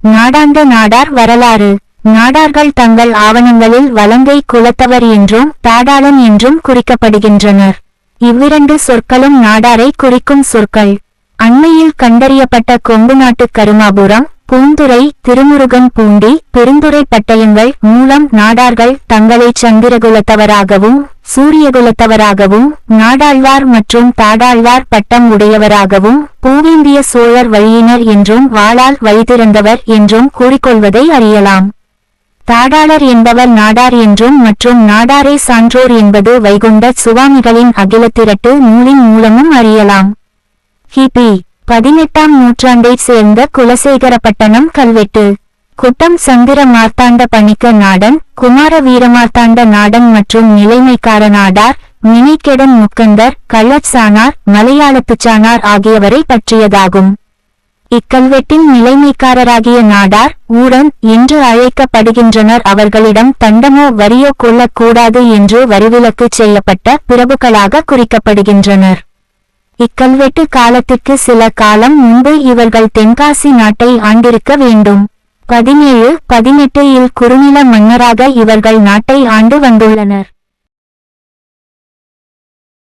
நாடாண்ட நாடார் வரலாறு. நாடார்கள் தங்கள் ஆவணங்களில் வலங்கை குலத்தவர் என்றும் தாடாளன் என்றும் குறிக்கப்படுகின்றனர். இவ்விரண்டு சொற்களும் நாடாரை குறிக்கும் சொற்கள். அண்மையில் கண்டறியப்பட்ட கொங்கு நாட்டு கருமாபுரம், பூந்துறை, திருமுருகன் பூண்டி, பெருந்துறை பட்டயங்கள் மூலம் நாடார்கள் தங்களை சந்திரகுலத்தவராகவும் சூரியகுலத்தவராகவும் நாடாழ்வார் மற்றும் தாடாழ்வார் பட்டம் உடையவராகவும் பூவேந்திய சோழர் வழியினர் என்றும் வாளால் வழிதிறந்தவர் என்றும் கூறிக்கொள்வதை அறியலாம். தாடாளர் என்பவர் நாடார் என்றும் மற்றும் நாடாரே சான்றோர் என்பது வைகுண்ட சுவாமிகளின் அகிலத்திரட்டு நூலின் மூலமும் அறியலாம். கிபி 18ஆம் நூற்றாண்டைச் சேர்ந்த குலசேகரப்பட்டணம் கல்வெட்டு. குட்டம் சந்திர மார்த்தாண்ட பணிக்க நாடன், குமார வீரமார்த்தாண்ட நாடன் மற்றும் நிலைமைக்கார நாடார், நினைக்கெடன் முக்கந்தர், கள்ளச்சானார், மலையாளத்துச்சானார் ஆகியவரை பற்றியதாகும். இக்கல்வெட்டின் நிலைமைக்காரராகிய நாடார் ஊரன் என்று அழைக்கப்படுகின்றனர். அவர்களிடம் தண்டமோ வரியோ கொள்ளக்கூடாது என்று வரிவிலக்கு செய்யப்பட்ட பிரபுக்களாக குறிக்கப்படுகின்றனர். இக்கல்வெட்டு காலத்திற்கு சில காலம் முன்பு இவர்கள் தென்காசி நாட்டை ஆண்டிருக்க வேண்டும். 17, 18 இல் குறுநில மன்னராக இவர்கள் நாட்டை ஆண்டு வந்துள்ளனர்.